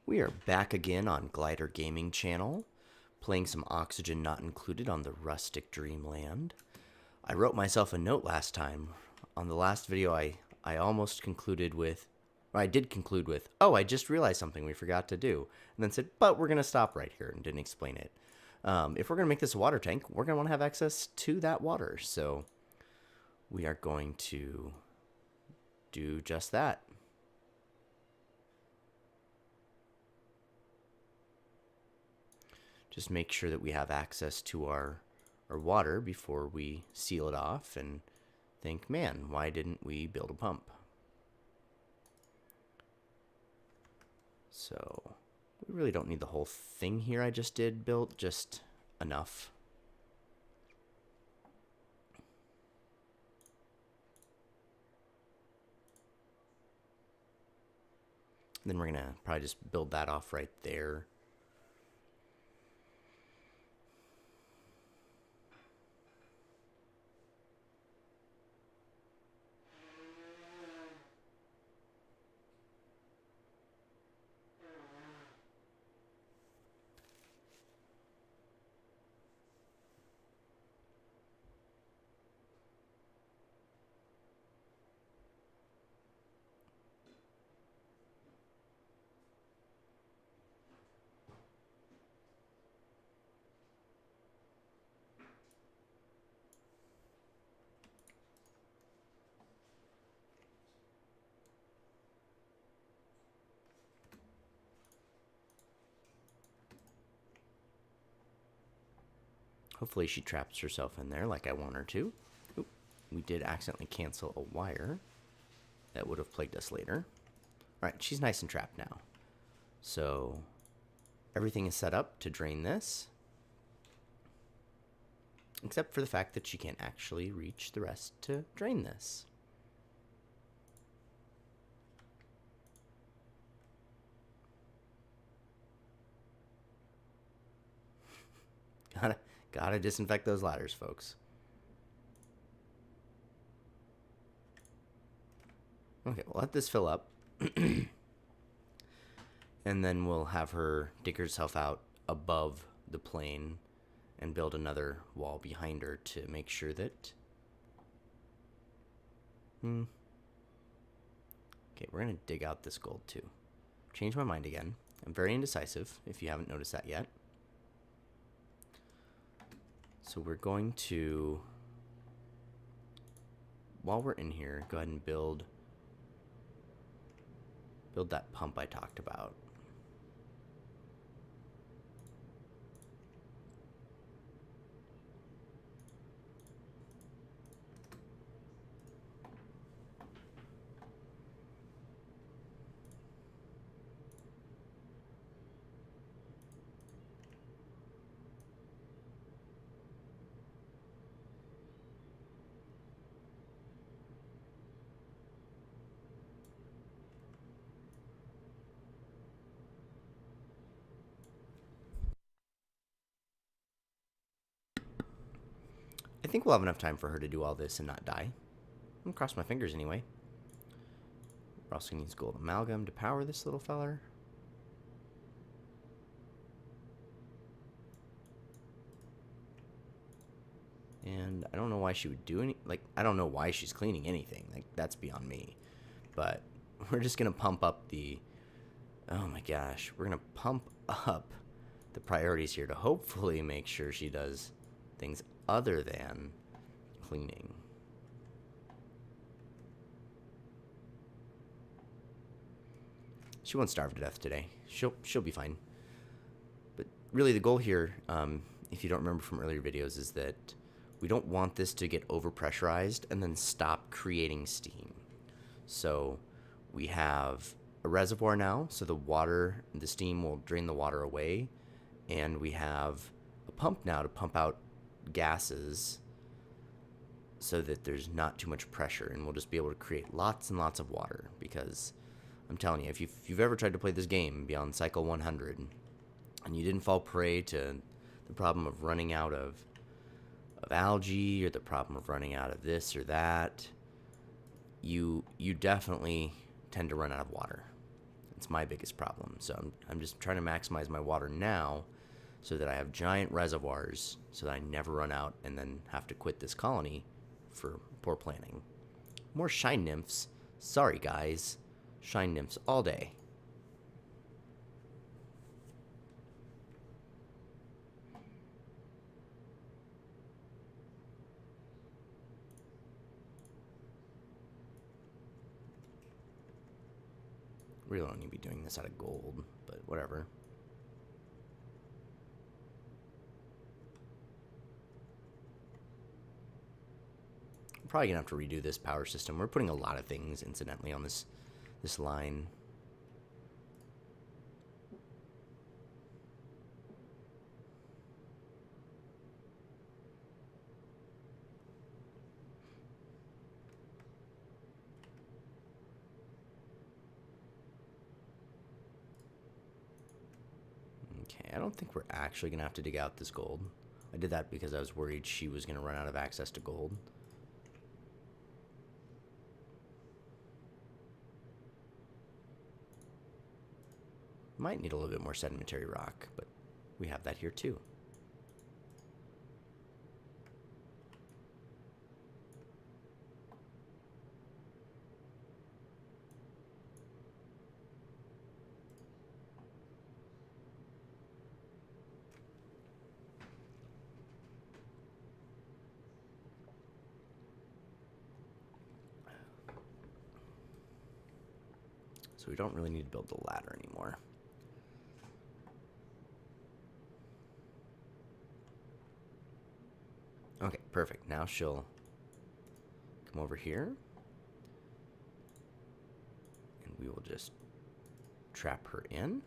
We are back again on Glider Gaming Channel, playing some Oxygen Not Included on the Rustic Dreamland. I wrote myself a note last time. On the last video, I almost concluded with, or I did conclude with, oh, I just realized something we forgot to do. And then said, but we're going to stop right here, and didn't explain it. If we're going to make this a water tank, we're going to want to have access to that water. So we are going to do just that. Just make sure that we have access to our water before we seal it off and think, man, why didn't we build a pump? So we really don't need the whole thing here I just did built, just enough. Then we're going to probably just build that off right there. Hopefully she traps herself in there like I want her to. Oop, we did accidentally cancel a wire. That would have plagued us later. Alright, she's nice and trapped now. So everything is set up to drain this. Except for the fact that she can't actually reach the rest to drain this. Gotta disinfect those ladders, folks. Okay, we'll let this fill up. And then we'll have her dig herself out above the plane and build another wall behind her to make sure that... Okay, we're going to dig out this gold too. Change my mind again. I'm very indecisive, if you haven't noticed that yet. So we're going to, while we're in here, go ahead and build that pump I talked about. I think we'll have enough time for her to do all this and not die. I'm gonna cross my fingers anyway. We're also gonna use gold amalgam to power this little feller. And I don't know why she would do any, like, I don't know why she's cleaning anything. Like, that's beyond me. But we're just gonna pump up the, oh my gosh, we're gonna pump up the priorities here to hopefully make sure she does things other than cleaning. She won't starve to death today. She'll be fine. But really the goal here, if you don't remember from earlier videos, is that we don't want this to get overpressurized and then stop creating steam. So we have a reservoir now, so the steam will drain the water away, and we have a pump now to pump out gases so that there's not too much pressure, and we'll just be able to create lots and lots of water. Because I'm telling you, if you've ever tried to play this game beyond cycle 100 and you didn't fall prey to the problem of running out of algae or the problem of running out of this or that, you definitely tend to run out of water. And That's my biggest problem. So I'm just trying to maximize my water now so that I have giant reservoirs so that I never run out and then have to quit this colony for poor planning. More shine nymphs. Sorry, guys. Shine nymphs all day. Really don't need to be doing this out of gold, but whatever. I'm probably gonna have to redo this power system. We're putting a lot of things, incidentally, on this line. Okay, I don't think we're actually gonna have to dig out this gold. I did that because I was worried she was gonna run out of access to gold. Might need a little bit more sedimentary rock, but we have that here too. So we don't really need to build the ladder anymore. Okay, perfect. Now she'll come over here. And we will just trap her in.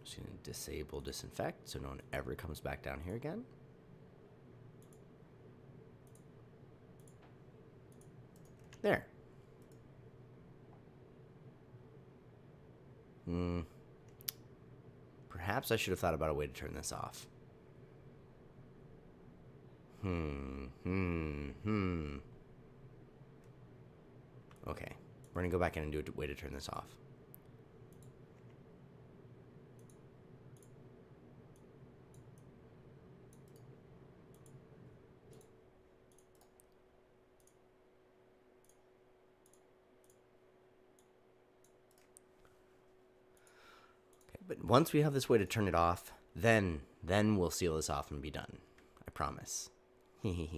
Just going to disable disinfect so no one ever comes back down here again. There. Perhaps I should have thought about a way to turn this off. Okay, we're gonna go back in and do a way to turn this off. But once we have this way to turn it off, then we'll seal this off and be done. I promise. Okay,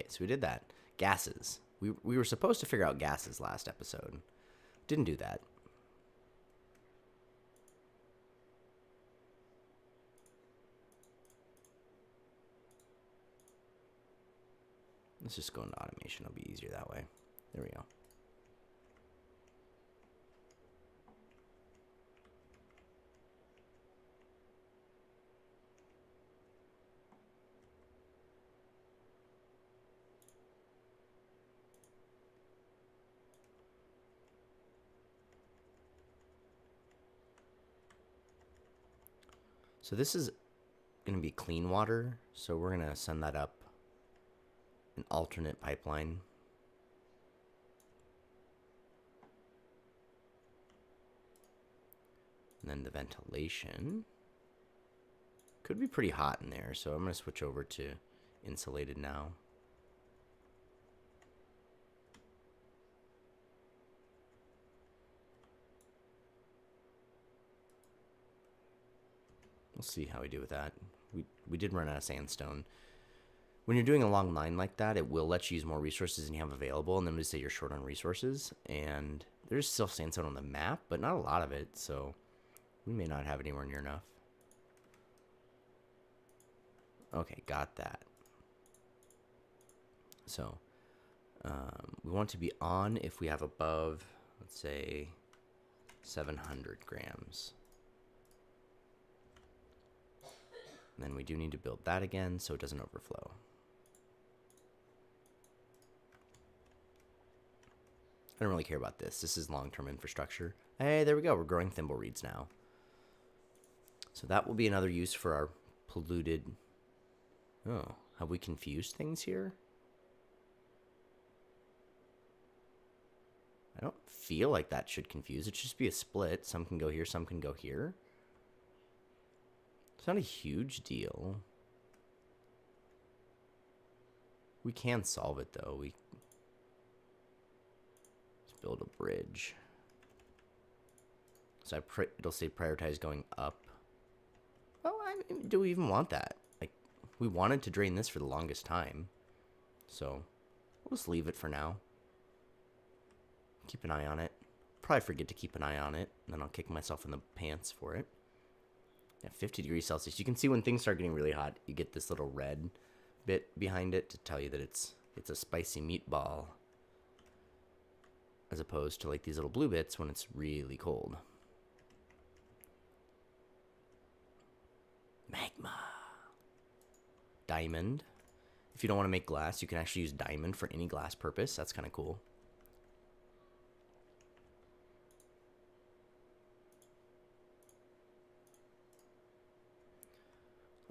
so we did that. Gases. We were supposed to figure out gases last episode. Didn't do that. Let's just go into automation. It'll be easier that way. There we go. So this is going to be clean water. So we're going to send that up an alternate pipeline. And then the ventilation could be pretty hot in there, so I'm going to switch over to insulated now. We'll see how we do with that. We did run out of sandstone. When you're doing a long line like that, it will let you use more resources than you have available, and then we say you're short on resources. And there's still sandstone on the map, but not a lot of it, so we may not have anywhere near enough. Okay, got that. So we want to be on if we have above, let's say, 700 grams. And then we do need to build that again so it doesn't overflow. don't really care about this. This is long-term infrastructure. Hey, there we go. We're growing thimble reeds now. So that will be another use for our polluted... Oh, have we confused things here? I don't feel like that should confuse. It should just be a split. Some can go here, some can go here. It's not a huge deal. We can solve it, though. Let's build a bridge. So it'll say prioritize going up. Well, do we even want that? Like, we wanted to drain this for the longest time. So, we'll just leave it for now. Keep an eye on it. Probably forget to keep an eye on it, and then I'll kick myself in the pants for it. Yeah, 50 degrees Celsius. You can see when things start getting really hot, you get this little red bit behind it to tell you that it's a spicy meatball, as opposed to like these little blue bits when it's really cold. Magma. Diamond. If you don't want to make glass, you can actually use diamond for any glass purpose. That's kind of cool.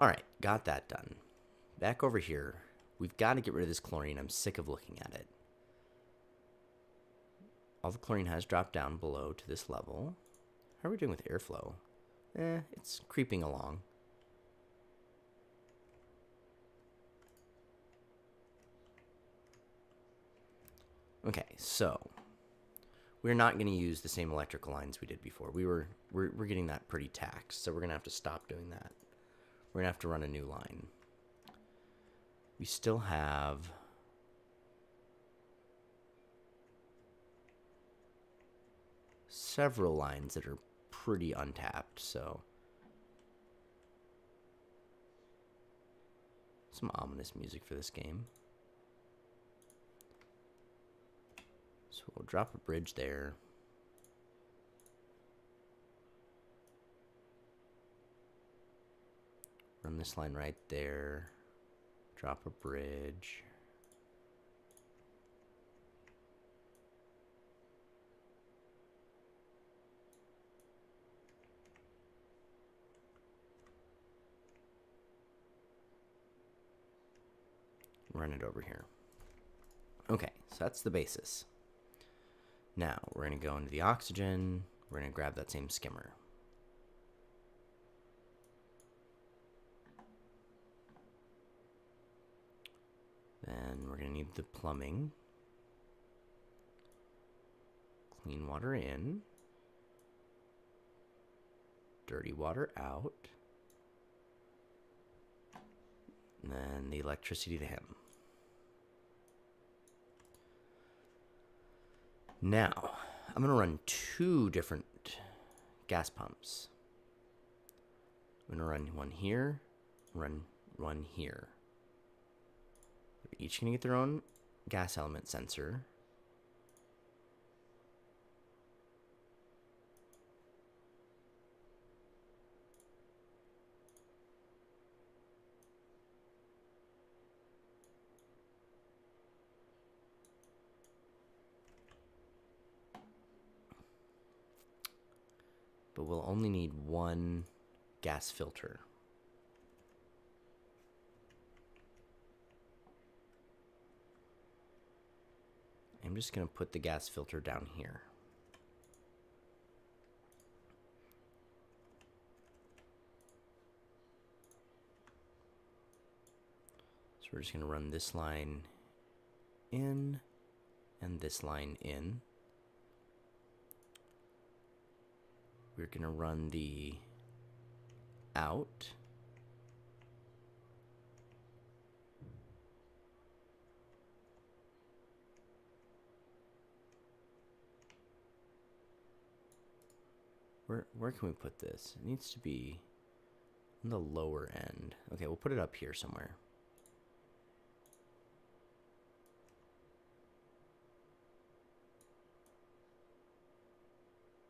Alright, got that done. Back over here, we've got to get rid of this chlorine. I'm sick of looking at it. All the chlorine has dropped down below to this level. How are we doing with airflow? It's creeping along. Okay, so we're not going to use the same electrical lines we did before. We're getting that pretty taxed, so we're going to have to stop doing that. We're going to have to run a new line. We still have several lines that are pretty untapped, so some ominous music for this game. So we'll drop a bridge there. Run this line right there. Drop a bridge. Run it over here. Okay, so that's the basis. Now, we're going to go into the oxygen. We're going to grab that same skimmer. Then we're going to need the plumbing. Clean water in. Dirty water out. And then the electricity to him. Now, I'm going to run 2 different gas pumps. I'm going to run one here, run one here. They're each going to get their own gas element sensor. But we'll only need one gas filter. I'm just going to put the gas filter down here. So we're just going to run this line in and this line in. We're going to run the out. Where can we put this? It needs to be on the lower end. Okay, we'll put it up here somewhere.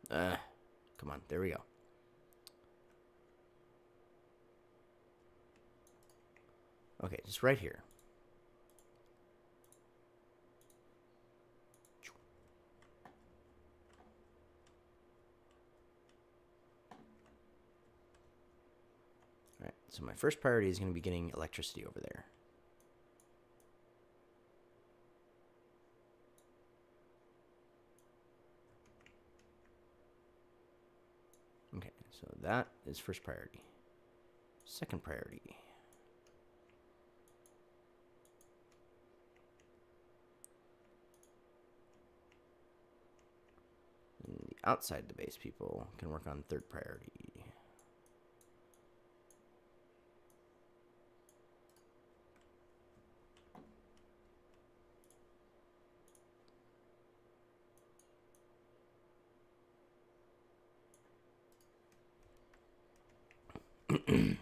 Come on, there we go. Okay, just right here. Alright, so my first priority is going to be getting electricity over there. Okay, so that is first priority. Second priority. And the outside the base people can work on third priority.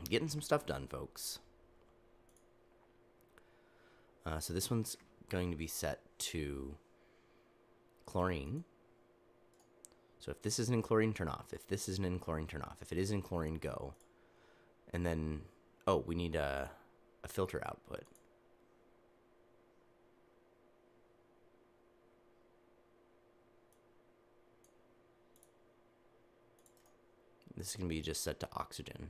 Getting some stuff done, folks. So this one's going to be set to chlorine. So if this isn't in chlorine, turn off. If this isn't in chlorine, turn off. If it is in chlorine, go. And then, oh, we need a filter output. This is going to be just set to oxygen.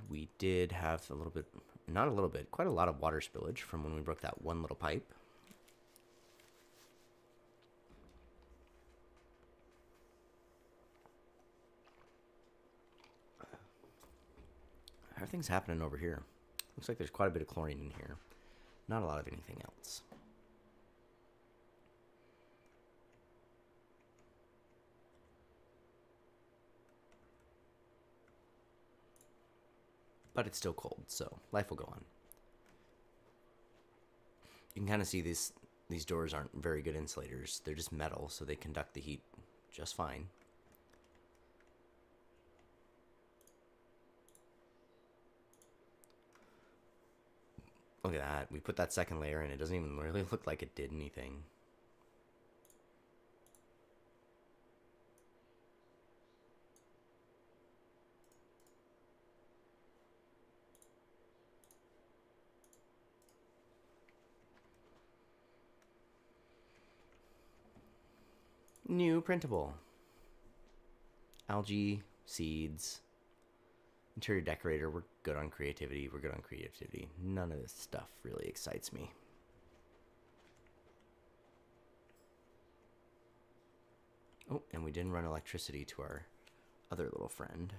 We did have a little bit, not a little bit, quite a lot of water spillage from when we broke that one little pipe. How are things happening over here? Looks like there's quite a bit of chlorine in here. Not a lot of anything else. But it's still cold, so life will go on. You can kind of see these doors aren't very good insulators. They're just metal, so they conduct the heat just fine. Look at that. We put that second layer in. It doesn't even really look like it did anything. New printable. Algae, seeds, interior decorator. We're good on creativity. We're good on creativity. None of this stuff really excites me. Oh, and we didn't run electricity to our other little friend.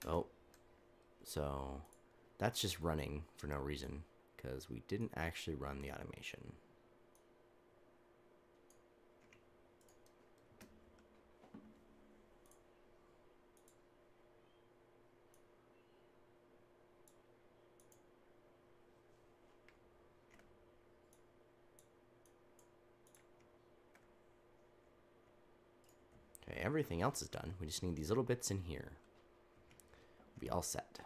Oh, so that's just running for no reason because we didn't actually run the automation. Okay, everything else is done. We just need these little bits in here. We'll be all set.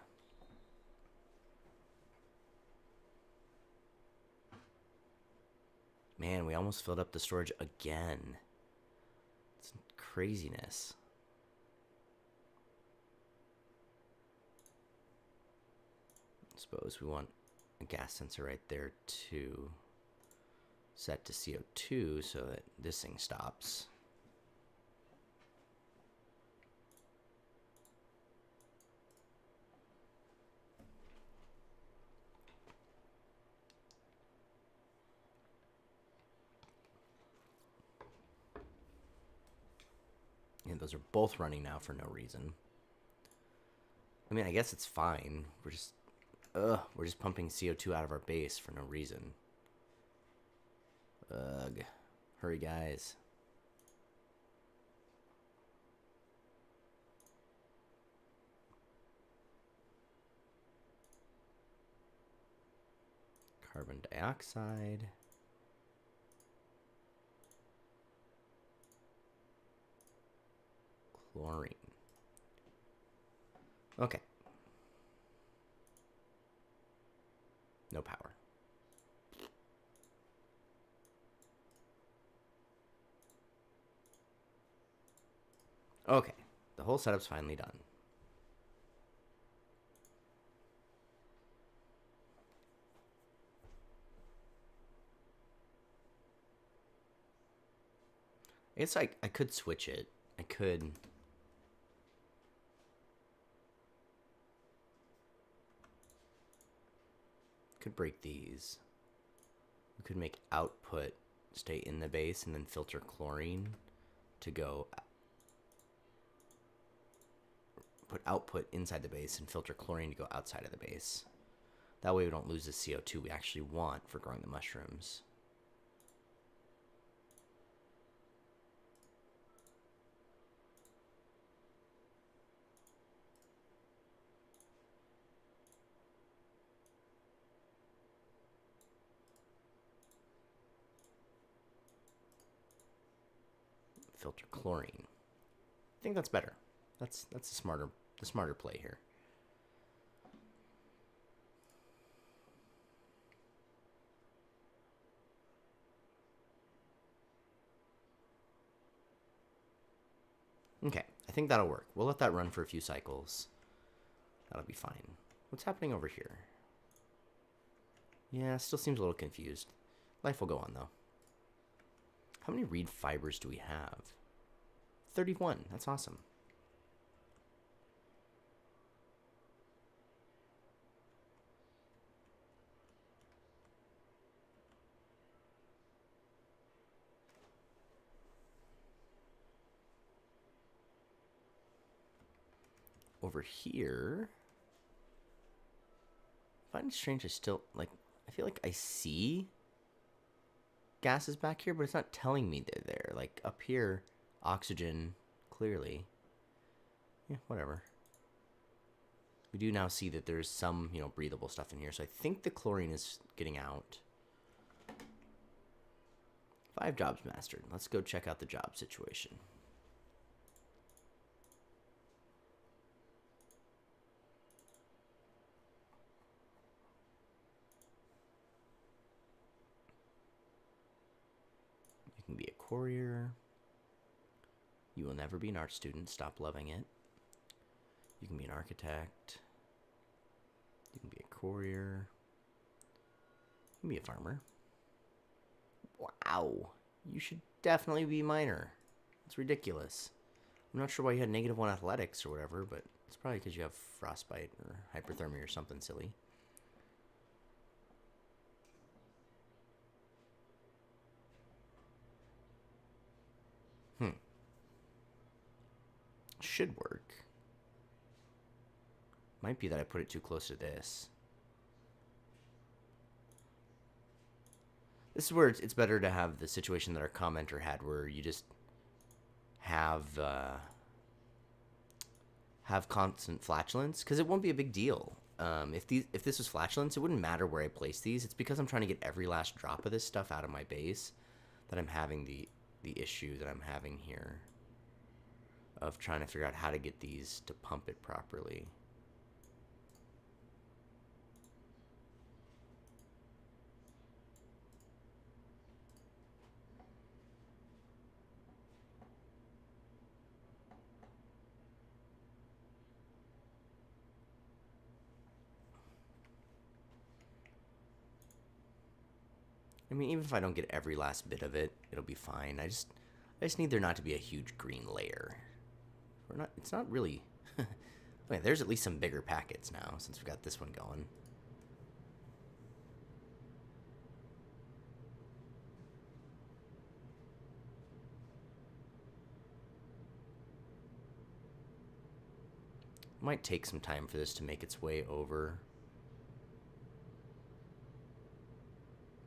Man, we almost filled up the storage again. It's craziness. I suppose we want a gas sensor right there too. Set to CO2 so that this thing stops. And those are both running now for no reason. I mean, I guess it's fine. We're just pumping CO2 out of our base for no reason. Ugh. Hurry, guys. Carbon dioxide. Chlorine. Okay. No power. Okay. The whole setup's finally done. I guess I could switch it. I could break these. We could make output stay in the base and then filter chlorine to go put output inside the base and filter chlorine to go outside of the base. That way we don't lose the CO2 we actually want for growing the mushrooms. Filter chlorine. I think that's better. That's the smarter play here. Okay, I think that'll work. We'll let that run for a few cycles. That'll be fine. What's happening over here? Yeah, still seems a little confused. Life will go on, though. How many reed fibers do we have? 31. That's awesome. Over here, I find it strange I still, like, I feel like I see gases back here, but it's not telling me they're there. Like, up here, oxygen, clearly. Yeah, whatever. We do now see that there's some, breathable stuff in here, so I think the chlorine is getting out. 5 jobs mastered. Let's go check out the job situation. You can be a courier. You will never be an art student. Stop loving it. You can be an architect. You can be a courier. You can be a farmer. Wow. You should definitely be a miner. It's ridiculous. I'm not sure why you had -1 athletics or whatever, but it's probably because you have frostbite or hyperthermia or something silly. Should work. Might be that I put it too close to this. This is where it's better to have the situation that our commenter had, where you just have constant flatulence, because it won't be a big deal. If this was flatulence, it wouldn't matter where I place these. It's because I'm trying to get every last drop of this stuff out of my base that I'm having the issue that I'm having here of trying to figure out how to get these to pump it properly. I mean, even if I don't get every last bit of it, it'll be fine. I just need there not to be a huge green layer. It's not really... Okay, there's at least some bigger packets now, since we've got this one going. Might take some time for this to make its way over.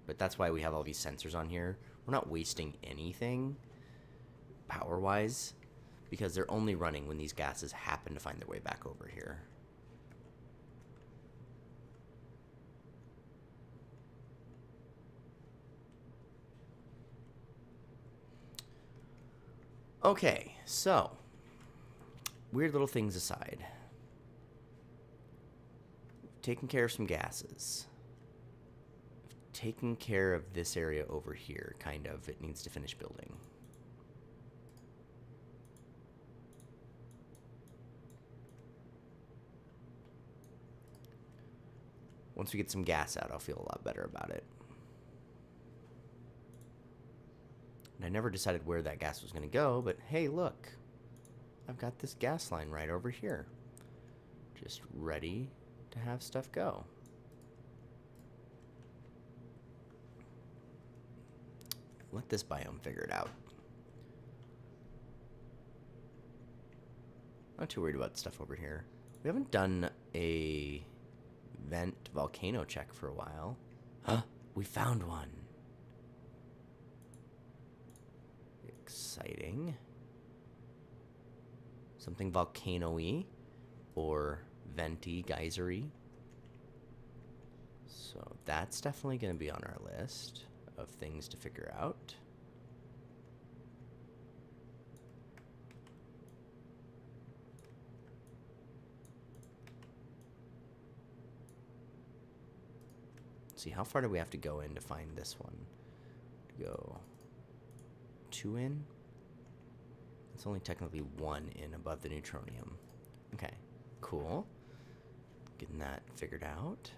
But that's why we have all these sensors on here. We're not wasting anything power-wise, because they're only running when these gases happen to find their way back over here. Okay, so, weird little things aside. Taking care of some gases. Taking care of this area over here, kind of. It needs to finish building. Once we get some gas out, I'll feel a lot better about it. And I never decided where that gas was going to go, but hey, look. I've got this gas line right over here. Just ready to have stuff go. Let this biome figure it out. Not too worried about stuff over here. We haven't done a vent volcano check for a while. Huh? We found one. Exciting. Something volcano-y or venti, geyser-y. So that's definitely going to be on our list of things to figure out. Let's see, how far do we have to go in to find this one? Go 2 in? It's only technically 1 in above the neutronium. Okay, cool. Getting that figured out.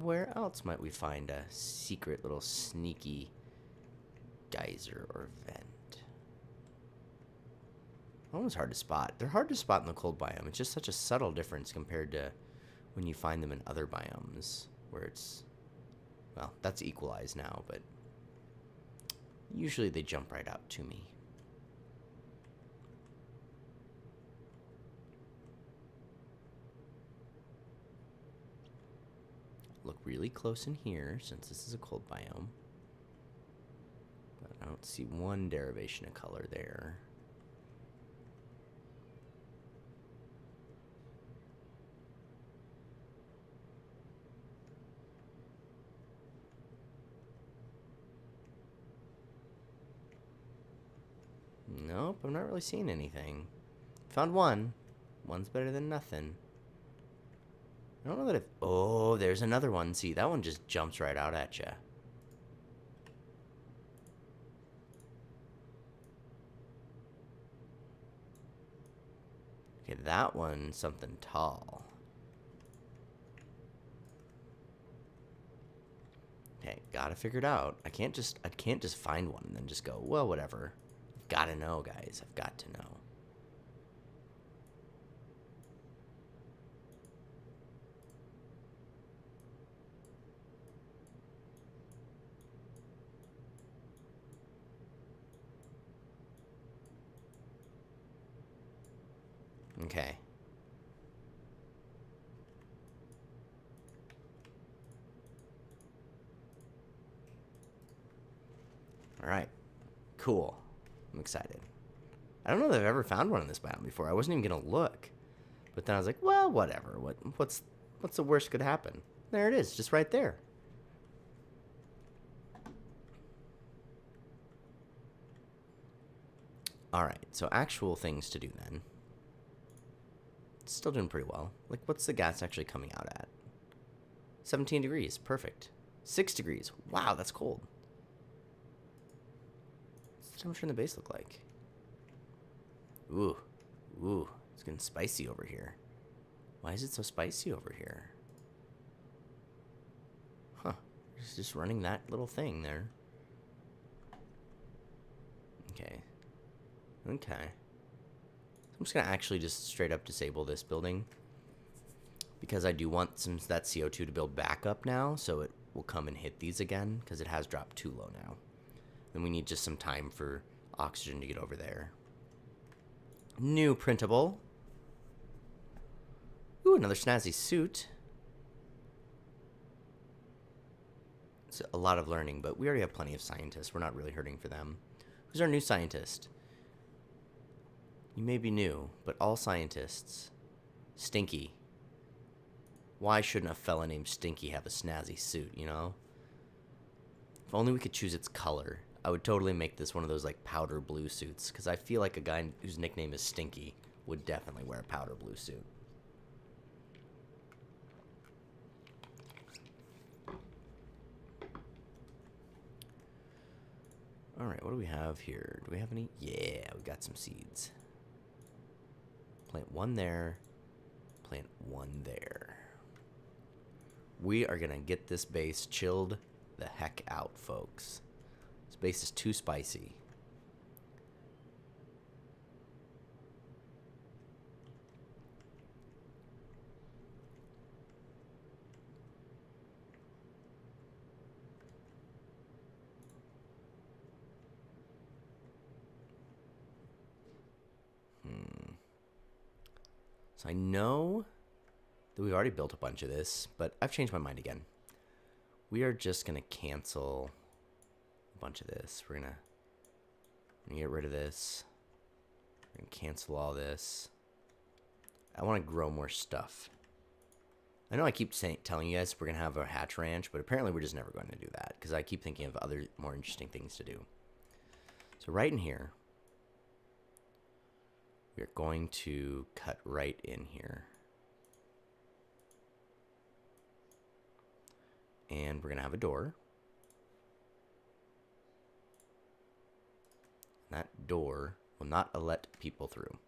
Where else might we find a secret little sneaky geyser or vent? That one's hard to spot. They're hard to spot in the cold biome. It's just such a subtle difference compared to when you find them in other biomes where it's, well, that's equalized now, but usually they jump right out to me. Look really close in here since this is a cold biome. But I don't see one derivation of color there. Nope, I'm not really seeing anything. Found one. One's better than nothing. I don't know that if... Oh, there's another one. See, that one just jumps right out at you. Okay, that one's something tall. Okay, gotta figure it out. I can't just find one and then just go, well, whatever. I've gotta know, guys. I've got to know. Okay. All right. Cool. I'm excited. I don't know that I've ever found one in this biome before. I wasn't even gonna look, but then I was like, well, whatever. What's the worst could happen? There it is, just right there. All right. So actual things to do then. Still doing pretty well. Like, what's the gas actually coming out at? 17 degrees. Perfect. 6 degrees. Wow, that's cold. What's the temperature in the base look like? Ooh. Ooh. It's getting spicy over here. Why is it so spicy over here? Huh. It's just running that little thing there. Okay. Okay. I'm just going to actually just straight up disable this building because I do want that CO2 to build back up now, so it will come and hit these again because it has dropped too low now. And we need just some time for oxygen to get over there. New printable. Ooh, another snazzy suit. It's a lot of learning, but we already have plenty of scientists. We're not really hurting for them. Who's our new scientist? You may be new, but all scientists. Stinky. Why shouldn't a fella named Stinky have a snazzy suit, you know? If only we could choose its color. I would totally make this one of those, like, powder blue suits, because I feel like a guy whose nickname is Stinky would definitely wear a powder blue suit. Alright, what do we have here? Do we have any? Yeah, we got some seeds. Plant one there. Plant one there. We are going to get this base chilled the heck out, folks. This base is too spicy. So I know that we've already built a bunch of this, but I've changed my mind again. We are just going to cancel a bunch of this. We're going to get rid of this. We're going to cancel all this. I want to grow more stuff. I know I keep telling you guys we're going to have a hatch ranch, but apparently we're just never going to do that because I keep thinking of other more interesting things to do. So right in here, we're going to cut right in here. And we're going to have a door. That door will not let people through.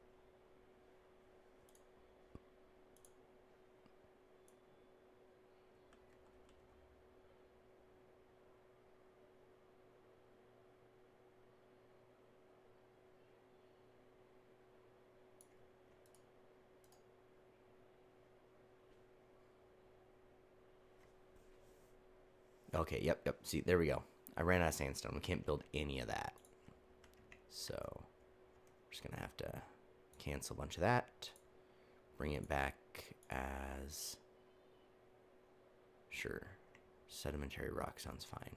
Okay, yep. See, there we go. I ran out of sandstone. We can't build any of that. So, we're just going to have to cancel a bunch of that. Bring it back as... Sure. Sedimentary rock sounds fine.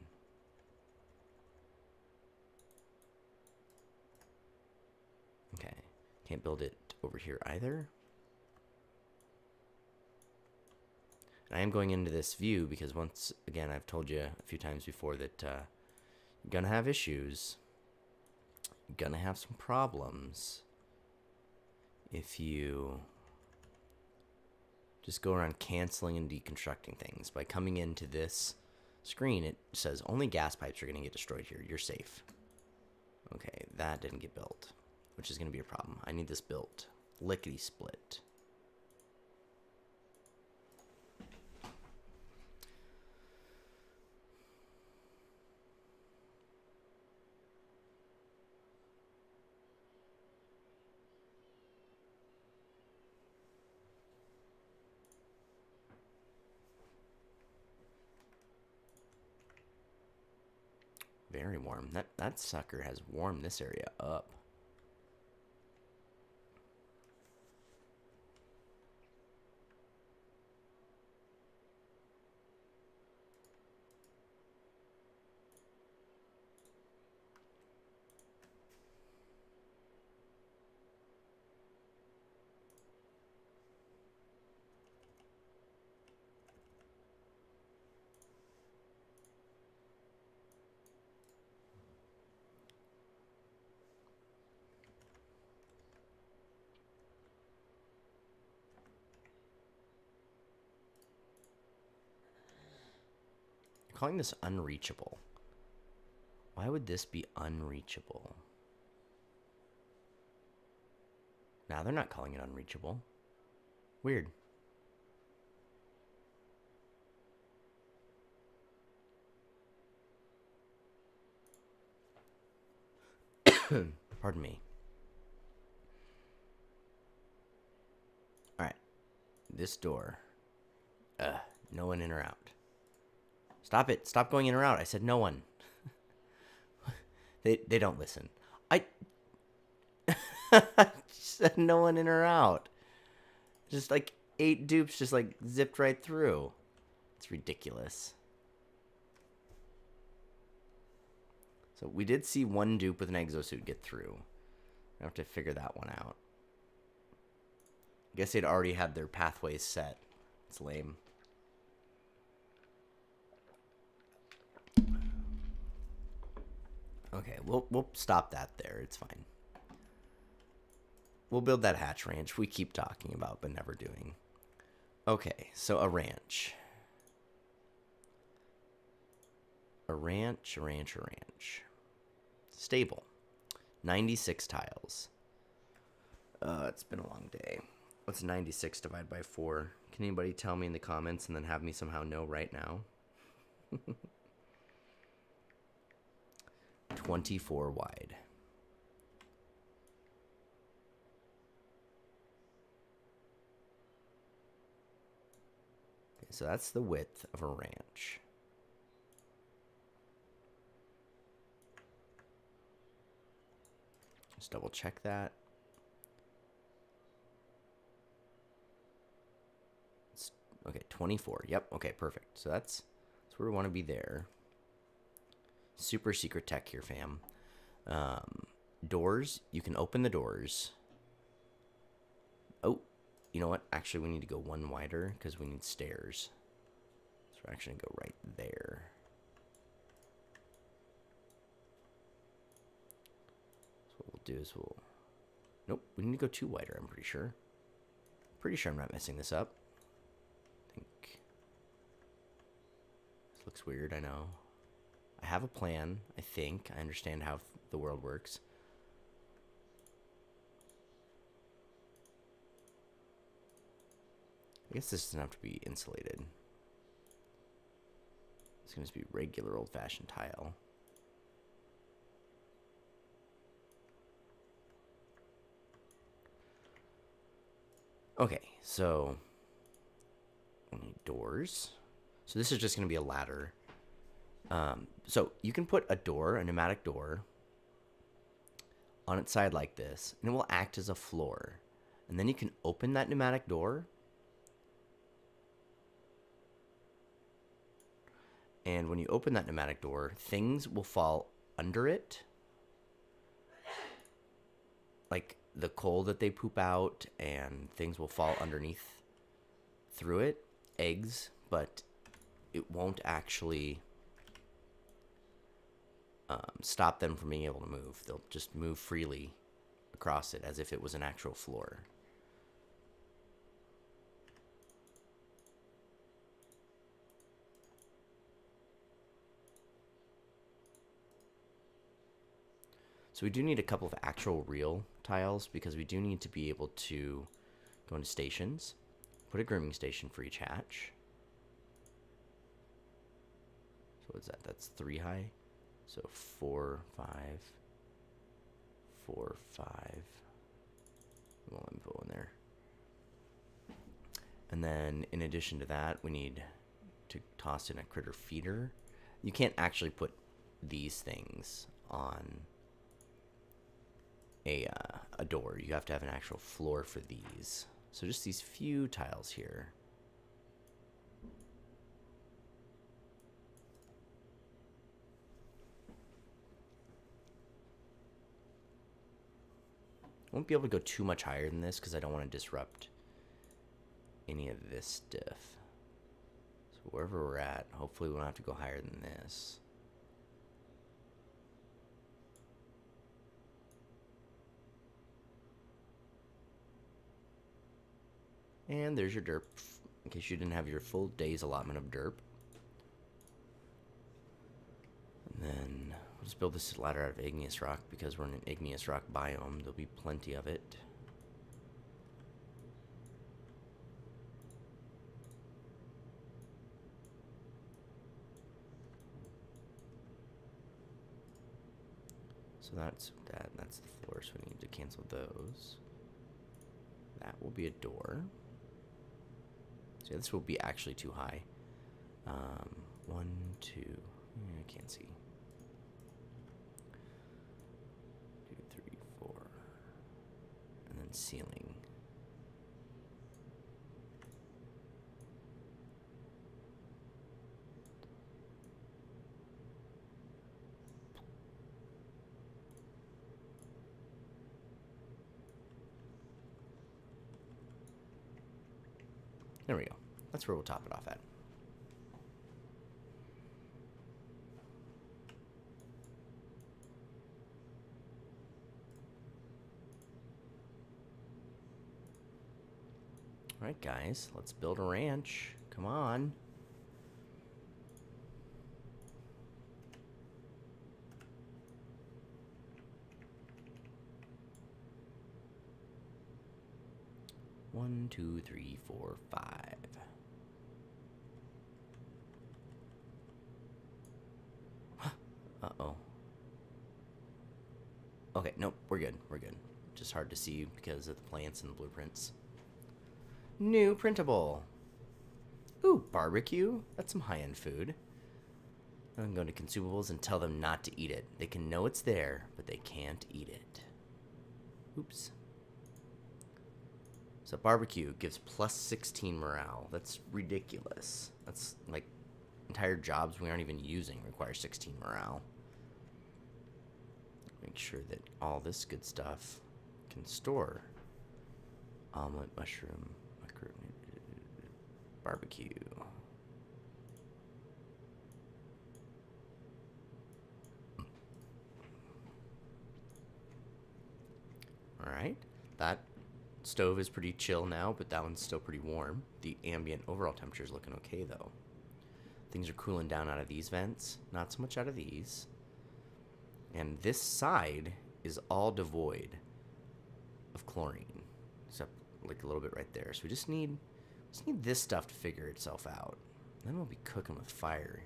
Okay. Can't build it over here either. And I am going into this view because once again, I've told you a few times before that you're going to have issues. You're going to have some problems if you just go around canceling and deconstructing things. By coming into this screen, it says only gas pipes are going to get destroyed here. You're safe. Okay, that didn't get built, which is going to be a problem. I need this built. Lickety split. Very warm. That sucker has warmed this area up. Calling this unreachable. Why would this be unreachable? Now they're not calling it unreachable. Weird. Pardon me. Alright. This door. No one in or out. Stop it. Stop going in or out. I said no one. They don't listen. I said no one in or out. Just like 8 dupes just like zipped right through. It's ridiculous. So we did see one dupe with an exosuit get through. I have to figure that one out. I guess they'd already had their pathways set. It's lame. Okay, we'll stop that there. It's fine. We'll build that hatch ranch we keep talking about but never doing. Okay, so a ranch. A ranch. Stable. 96 tiles. It's been a long day. What's 96 divided by 4? Can anybody tell me in the comments and then have me somehow know right now? 24 wide. Okay, so that's the width of a ranch. Just double check that. Okay, 24. Yep, okay, perfect. So that's where we want to be there. Super secret tech here, fam. Doors, you can open the doors. Oh, you know what? Actually, we need to go one wider because we need stairs. So we're actually going to go right there. So what we'll do is Nope, we need to go two wider, I'm pretty sure. Pretty sure I'm not messing this up. This looks weird, I know. I have a plan, I think. I understand how the world works. I guess this doesn't have to be insulated. It's going to be regular old-fashioned tile. Okay, so we need doors. So this is just going to be a ladder. So you can put a door, a pneumatic door, on its side like this, and it will act as a floor. And then you can open that pneumatic door, and when you open that pneumatic door, things will fall under it, like the coal that they poop out, and things will fall underneath through it, eggs, but it won't actually stop them from being able to move. They'll just move freely across it as if it was an actual floor. So we do need a couple of actual real tiles because we do need to be able to go into stations, put a grooming station for each hatch. So what's that? That's 3 high. So 4, 5, 4, 5. Well, let me put one there. And then in addition to that, we need to toss in a critter feeder. You can't actually put these things on a door. You have to have an actual floor for these. So just these few tiles here. I won't be able to go too much higher than this because I don't want to disrupt any of this stuff. So wherever we're at, hopefully we don't have to go higher than this. And there's your derp, in case you didn't have your full day's allotment of derp. And then we'll just build this ladder out of igneous rock because we're in an igneous rock biome. There'll be plenty of it. So that's that. That's the floor, so we need to cancel those. That will be a door. So yeah, this will be actually too high. 1, 2. I can't see. 2, 3, 4. And then ceiling. There we go. That's where we'll top it off at. All right, guys, let's build a ranch. Come on. 1, 2, 3, 4, 5. Uh-oh. Okay, nope, we're good. We're good. Just hard to see because of the plants and the blueprints. New printable. Ooh, barbecue. That's some high-end food. I'm going to consumables and tell them not to eat it. They can know it's there, but they can't eat it. Oops. So barbecue gives plus 16 morale. That's ridiculous. That's like entire jobs we aren't even using require 16 morale. Make sure that all this good stuff can store. Omelet, mushroom, barbecue. Alright, that stove is pretty chill now, but that one's still pretty warm. The ambient overall temperature is looking okay, though. Things are cooling down out of these vents, not so much out of these. And this side is all devoid of chlorine, except like a little bit right there. So we just need this stuff to figure itself out. Then we'll be cooking with fire.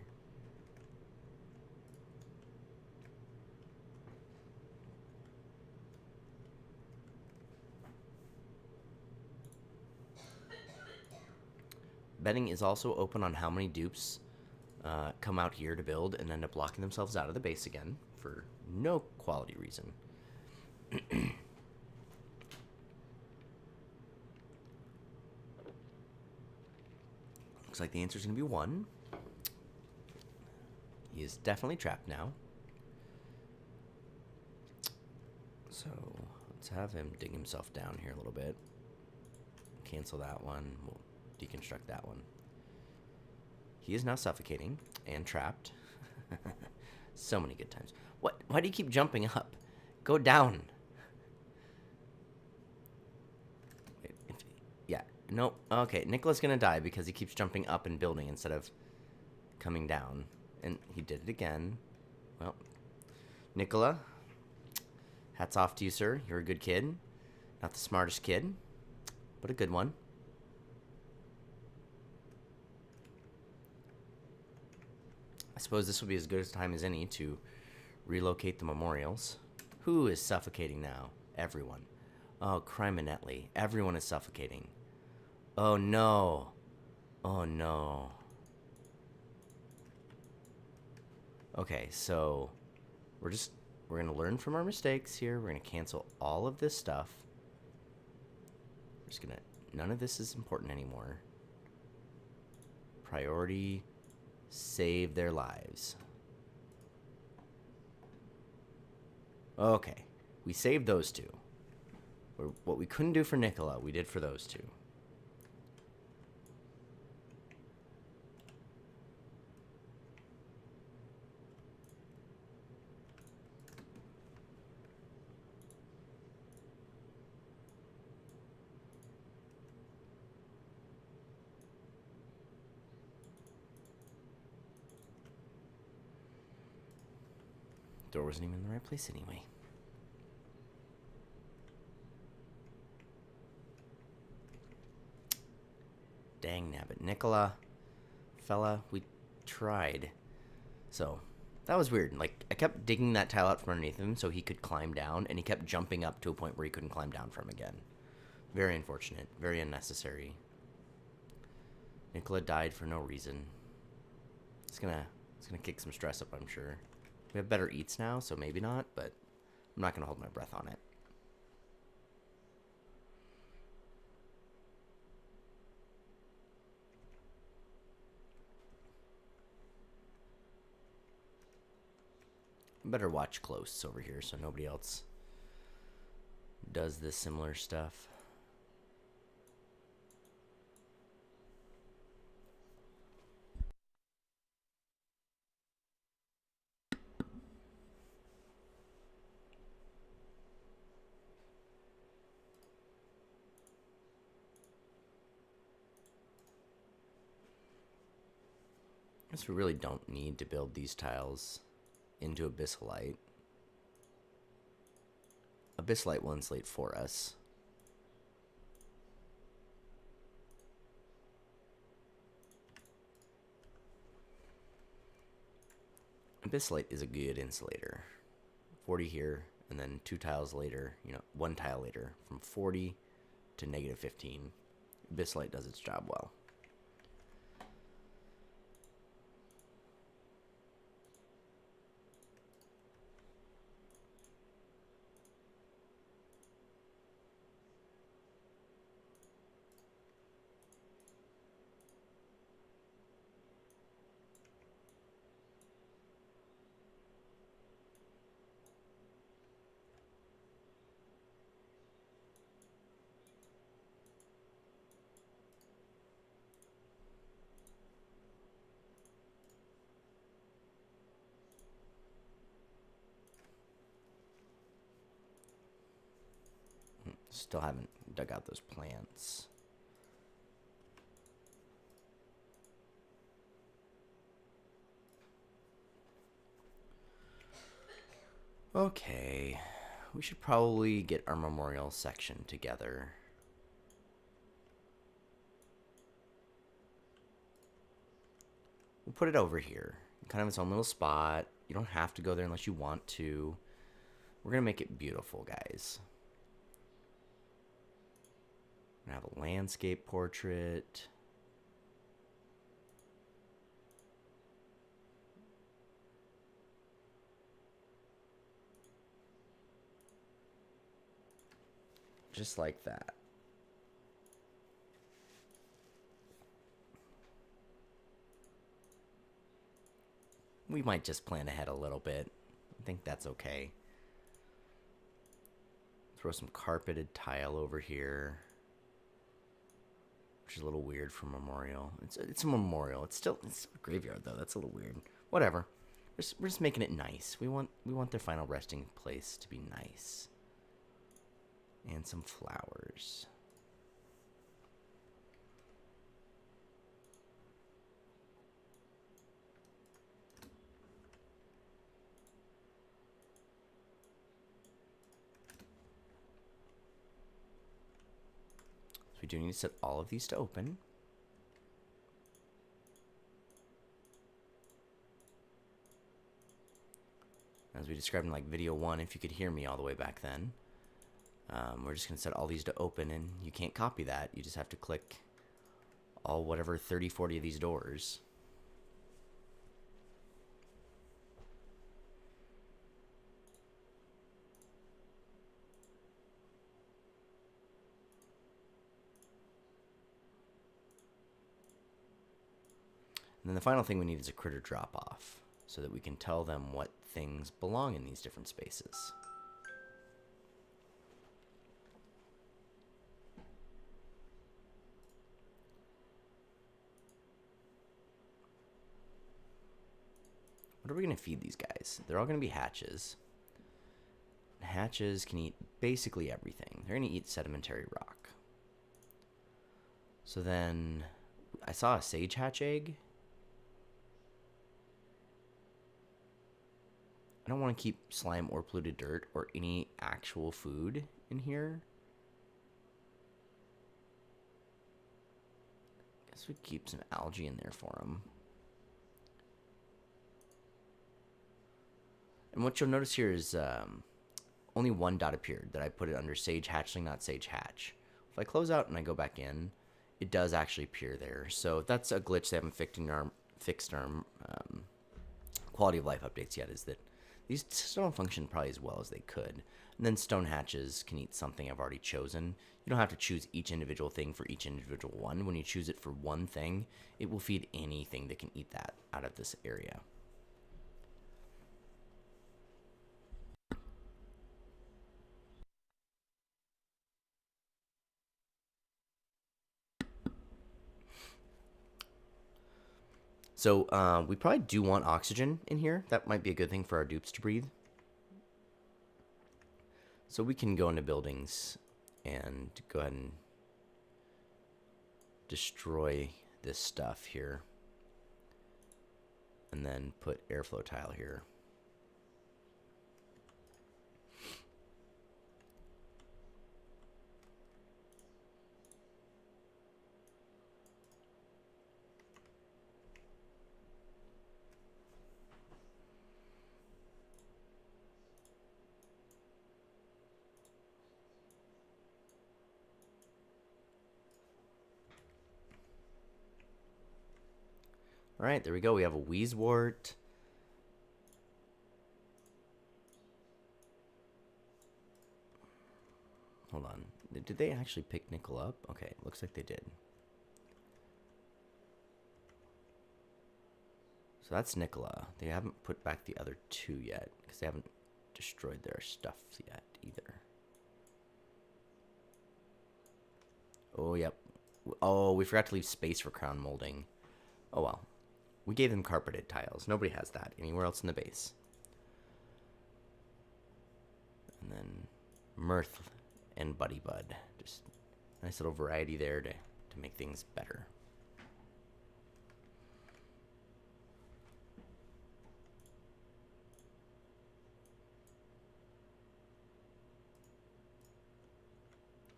Betting is also open on how many dupes come out here to build and end up locking themselves out of the base again for no quality reason. Looks like the answer is going to be 1. He is definitely trapped now. So let's have him dig himself down here a little bit. Cancel that one. We'll deconstruct that one. He is now suffocating and trapped. So many good times. What? Why do you keep jumping up? Go down. Wait, yeah. Nope. Okay. Nicola's gonna die because he keeps jumping up and building instead of coming down. And he did it again. Well, Nicola, hats off to you, sir. You're a good kid. Not the smartest kid, but a good one. I suppose this will be as good a time as any to relocate the memorials. Who is suffocating now? Everyone. Oh, criminally. Everyone is suffocating. Oh, no. Oh, no. Okay, so we're going to learn from our mistakes here. We're going to cancel all of this stuff. We're just going to, none of this is important anymore. Priority, save their lives. Okay, we saved those two. What we couldn't do for Nicola, we did for those two. Door wasn't even in the right place anyway. Dang nabbit. Nicola, fella, we tried. So, that was weird. Like, I kept digging that tile out from underneath him so he could climb down, and he kept jumping up to a point where he couldn't climb down from again. Very unfortunate. Very unnecessary. Nicola died for no reason. It's gonna kick some stress up, I'm sure. We have better eats now, so maybe not, but I'm not going to hold my breath on it. Better watch close over here so nobody else does this similar stuff. I guess we really don't need to build these tiles into Abyssalite. Abyssalite will insulate for us. Abyssite is a good insulator. 40 here, and then 2 tiles later, 1 tile later, from 40 to -15. Abyssite does its job well. Still haven't dug out those plants. Okay, we should probably get our memorial section together. We'll put it over here, kind of its own little spot. You don't have to go there unless you want to. We're gonna make it beautiful, guys. We're gonna have a landscape portrait. Just like that. We might just plan ahead a little bit. I think that's okay. Throw some carpeted tile over here, which is a little weird for memorial. It's a memorial. It's still a graveyard though. That's a little weird. Whatever. We're just making it nice. We want their final resting place to be nice. And some flowers. So we do need to set all of these to open. As we described in like video 1, if you could hear me all the way back then. We're just going to set all these to open, and you can't copy that. You just have to click all whatever 30, 40 of these doors. And then the final thing we need is a critter drop-off, so that we can tell them what things belong in these different spaces. What are we going to feed these guys? They're all going to be hatches. Hatches can eat basically everything. They're going to eat sedimentary rock. So then, I saw a sage hatch egg. I don't want to keep slime or polluted dirt or any actual food in here. Guess we keep some algae in there for them. And what you'll notice here is only one dot appeared, that I put it under sage hatchling, not sage hatch. If I close out and I go back in, it does actually appear there. So that's a glitch they haven't fixed in our quality of life updates yet, is that these still don't function probably as well as they could. And then stone hatches can eat something I've already chosen. You don't have to choose each individual thing for each individual one. When you choose it for one thing, it will feed anything that can eat that out of this area. So we probably do want oxygen in here. That might be a good thing for our dupes to breathe. So we can go into buildings and go ahead and destroy this stuff here. And then put airflow tile here. All right, there we go. We have a Wheezewort. Hold on. Did they actually pick nickel up? Okay, looks like they did. So that's Nicola. They haven't put back the other two yet because they haven't destroyed their stuff yet either. Oh, yep. Oh, we forgot to leave space for crown molding. Oh, well. We gave them carpeted tiles. Nobody has that anywhere else in the base. And then Mirth and Buddy Bud. Just nice little variety there to make things better.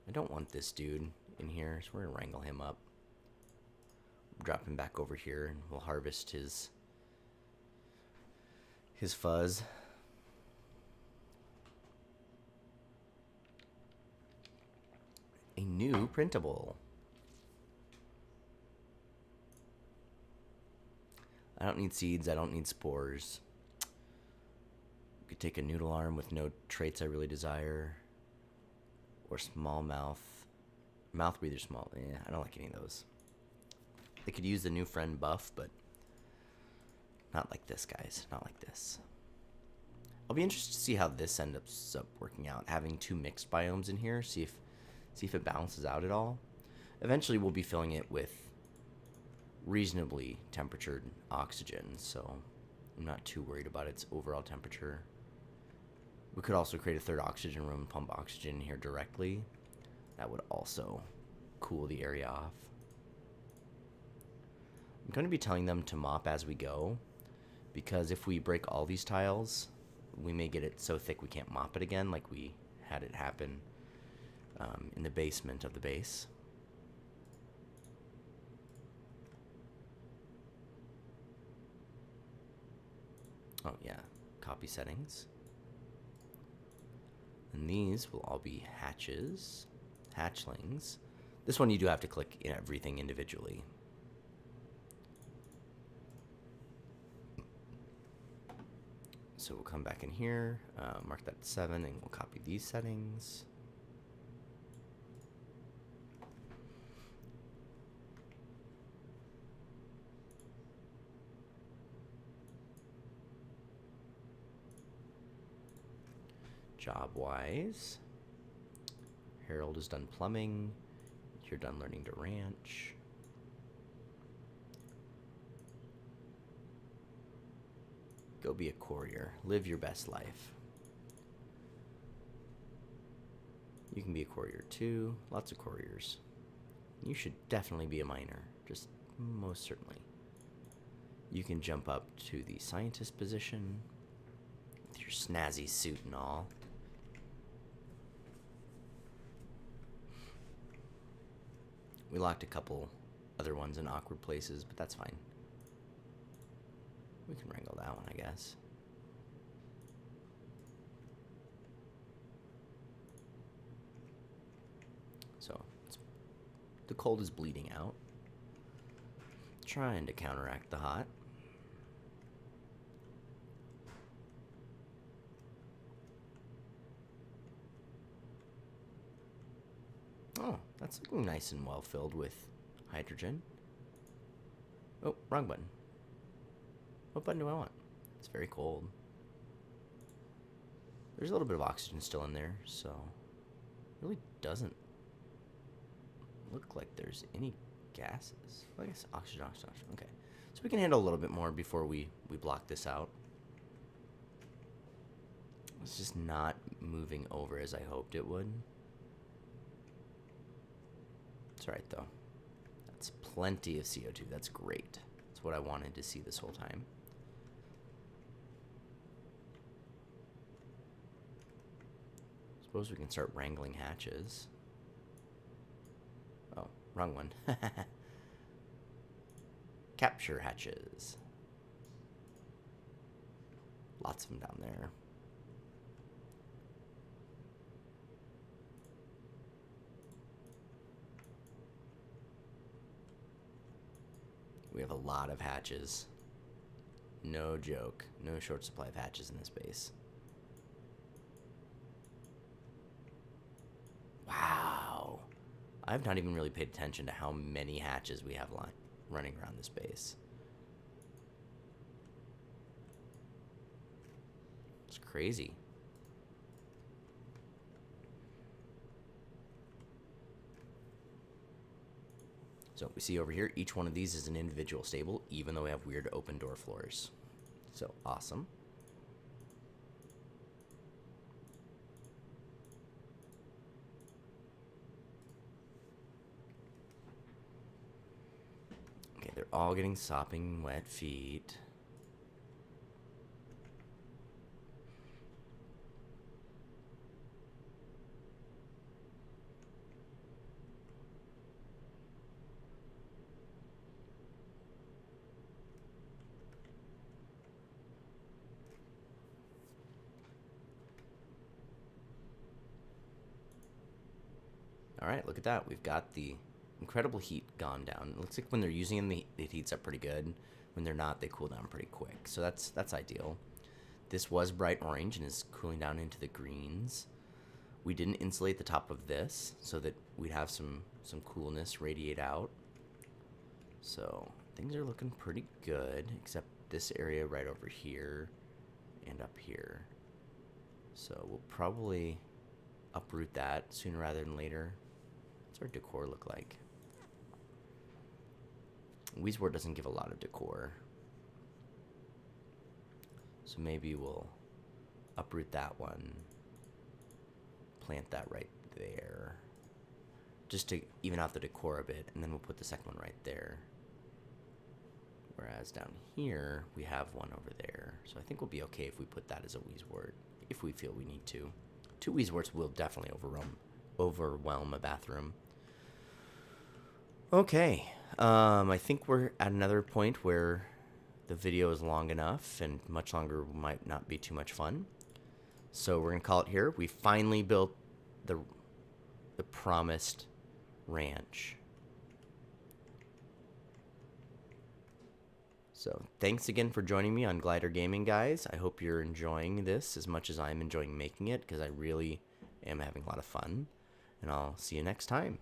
I don't want this dude in here, so we're gonna wrangle him up. Drop him back over here, and we'll harvest his fuzz. A new printable. I don't need seeds. I don't need spores. We could take a noodle arm with no traits I really desire. Or small mouth. Mouth breather small. Yeah, I don't like any of those. They could use the new friend buff, but not like this, guys. Not like this. I'll be interested to see how this ends up working out. Having two mixed biomes in here. See if it balances out at all. Eventually, we'll be filling it with reasonably temperatured oxygen, so I'm not too worried about its overall temperature. We could also create a third oxygen room and pump oxygen in here directly. That would also cool the area off. I'm going to be telling them to mop as we go, because if we break all these tiles, we may get it so thick we can't mop it again, like we had it happen in the basement of the base. Oh yeah, copy settings. And these will all be hatches, hatchlings. This one you do have to click everything individually. So we'll come back in here, mark that 7, and we'll copy these settings. Job-wise, Harold is done plumbing. You're done learning to ranch. Go be a courier. Live your best life. You can be a courier too. Lots of couriers. You should definitely be a miner. Just most certainly. You can jump up to the scientist position with your snazzy suit and all. We locked a couple other ones in awkward places, but that's fine. We can wrangle that one, I guess. So, the cold is bleeding out. Trying to counteract the hot. Oh, that's looking nice and well filled with hydrogen. Oh, wrong button. What button do I want? It's very cold. There's a little bit of oxygen still in there, so it really doesn't look like there's any gases. Well, I guess oxygen. Okay. So we can handle a little bit more before we block this out. It's just not moving over as I hoped it would. It's alright though. That's plenty of CO2. That's great. That's what I wanted to see this whole time. Suppose we can start wrangling hatches. Oh, wrong one. Capture hatches. Lots of them down there. We have a lot of hatches. No joke. No short supply of hatches in this base. Wow. I've not even really paid attention to how many hatches we have running around this base. It's crazy. So we see over here, each one of these is an individual stable, even though we have weird open door floors. So awesome. Okay, they're all getting sopping wet feet. All right, look at that. We've got the incredible heat gone down. It looks like when they're using them, it heats up pretty good. When they're not, they cool down pretty quick. So that's ideal. This was bright orange and is cooling down into the greens. We didn't insulate the top of this so that we'd have some coolness radiate out. So things are looking pretty good, except this area right over here and up here. So we'll probably uproot that sooner rather than later. What's our decor look like? Weezewort doesn't give a lot of decor. So maybe we'll uproot that one, plant that right there, just to even out the decor a bit, and then we'll put the second one right there. Whereas down here, we have one over there. So I think we'll be okay if we put that as a Weezewort, if we feel we need to. 2 Weezeworts will definitely overwhelm a bathroom. Okay, I think we're at another point where the video is long enough, and much longer might not be too much fun. So we're gonna call it here. We finally built the promised ranch. So thanks again for joining me on Glider Gaming, guys. I hope you're enjoying this as much as I'm enjoying making it, because I really am having a lot of fun. And I'll see you next time.